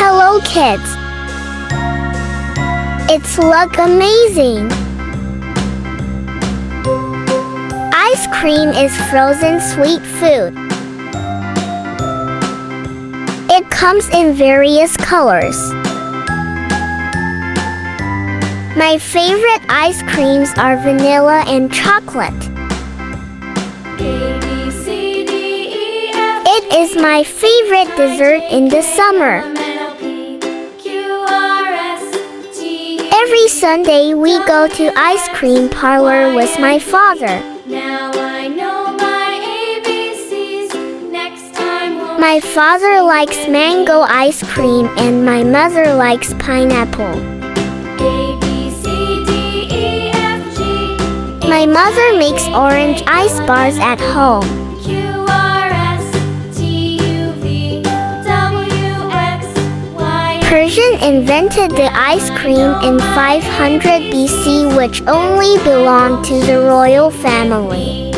Hello kids! It's look amazing! Ice cream is frozen sweet food. It comes in various colors. My favorite ice creams are vanilla and chocolate. It is my favorite dessert in the summer. Every Sunday we go to ice cream parlor with my father. My father likes mango ice cream and my mother likes pineapple. My mother makes orange ice bars at home. Persian invented the ice cream in 500 BC, which only belonged to the royal family.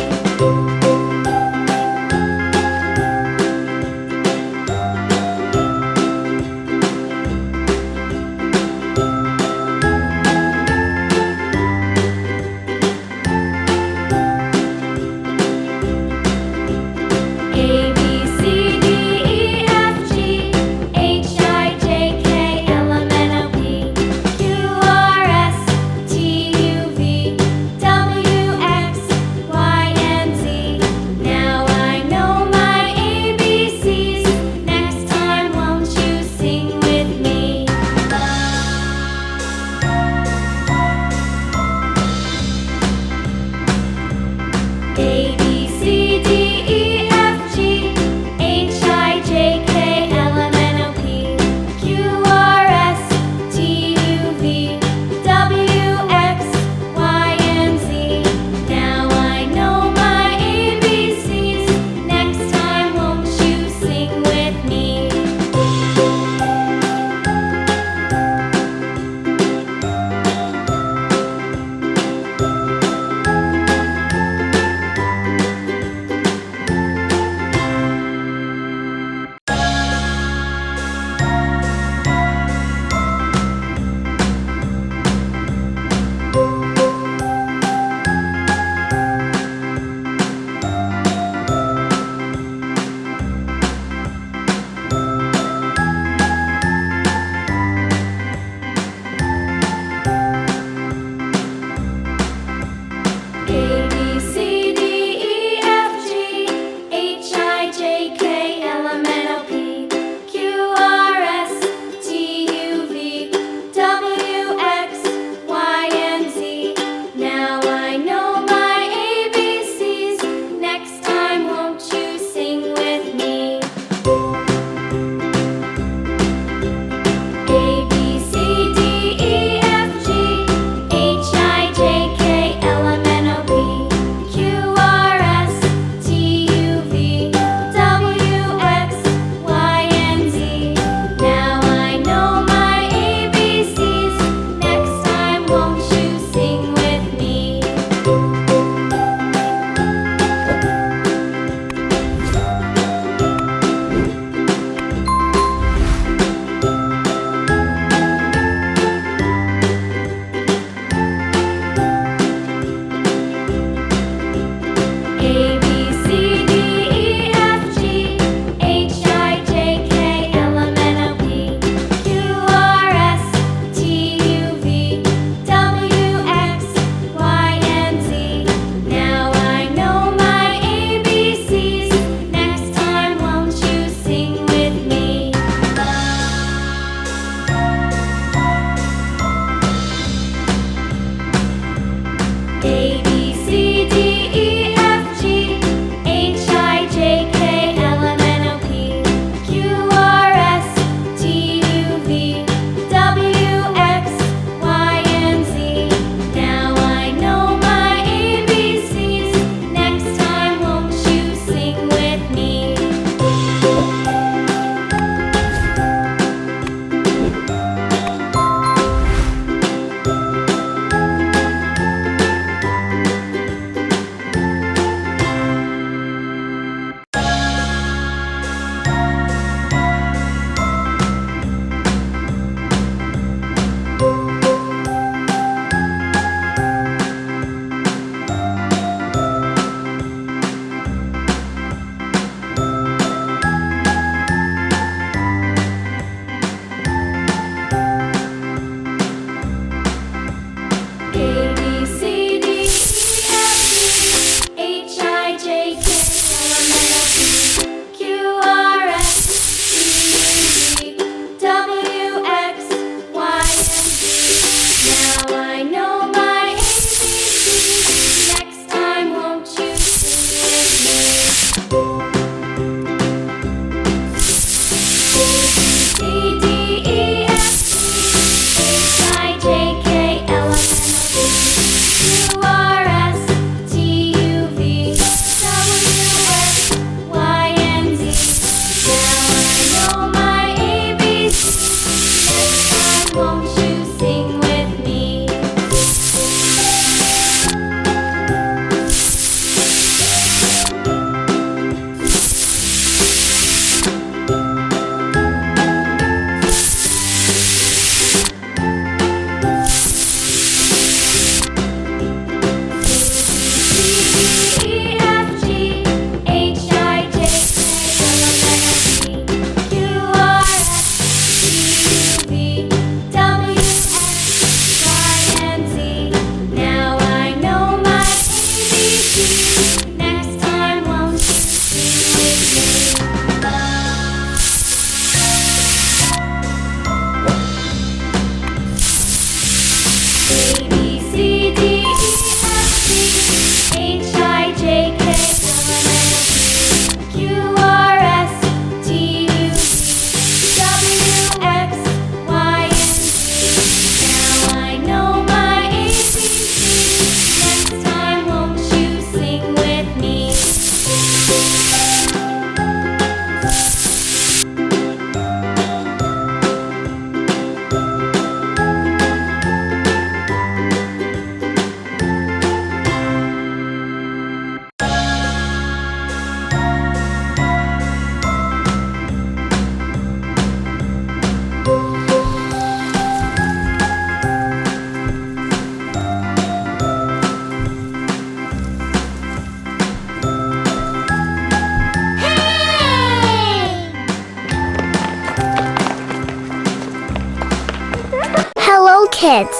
kids.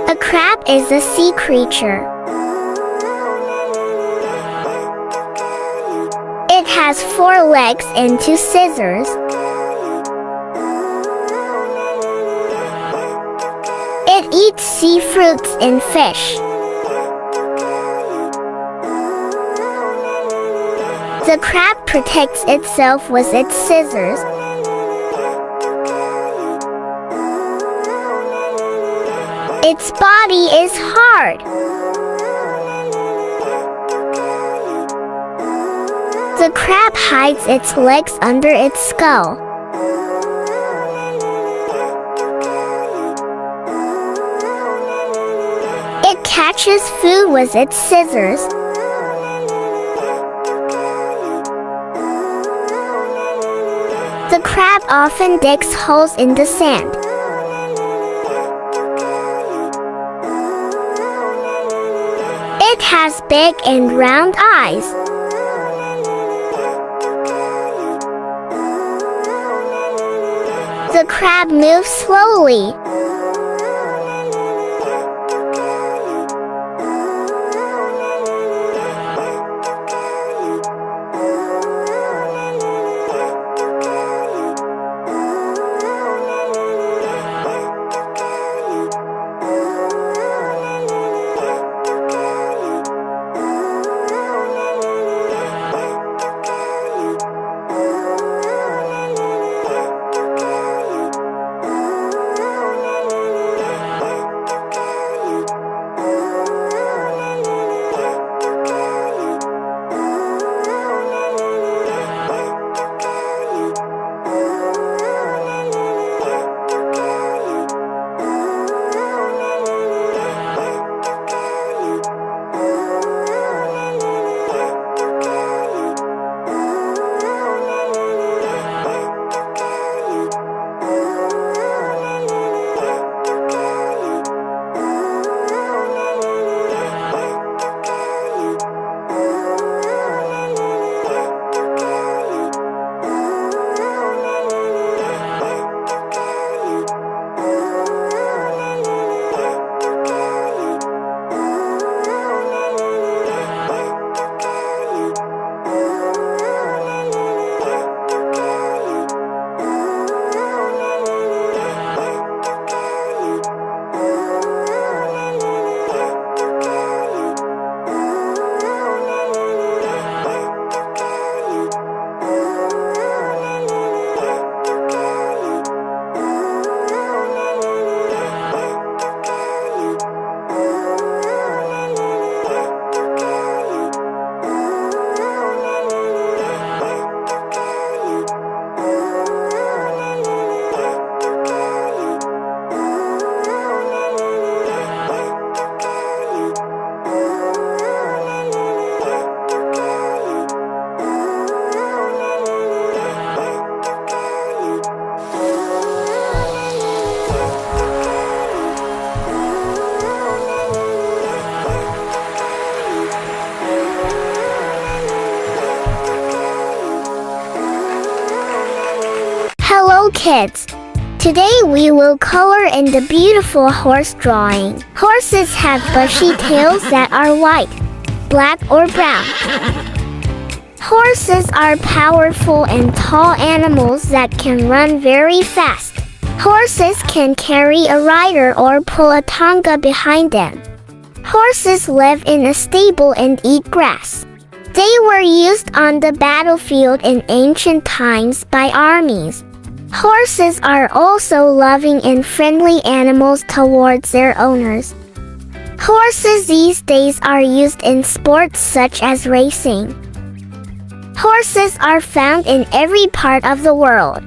A crab is a sea creature. It has 4 legs and 2 scissors. It eats sea fruits and fish. The crab protects itself with its scissors. Its body is hard. The crab hides its legs under its skull. It catches food with its scissors. The crab often digs holes in the sand. It has big and round eyes. The crab moves slowly. Hello kids! Today we will color in the beautiful horse drawing. Horses have bushy tails that are white, black or brown. Horses are powerful and tall animals that can run very fast. Horses can carry a rider or pull a tonga behind them. Horses live in a stable and eat grass. They were used on the battlefield in ancient times by armies. Horses are also loving and friendly animals towards their owners. Horses these days are used in sports such as racing. Horses are found in every part of the world.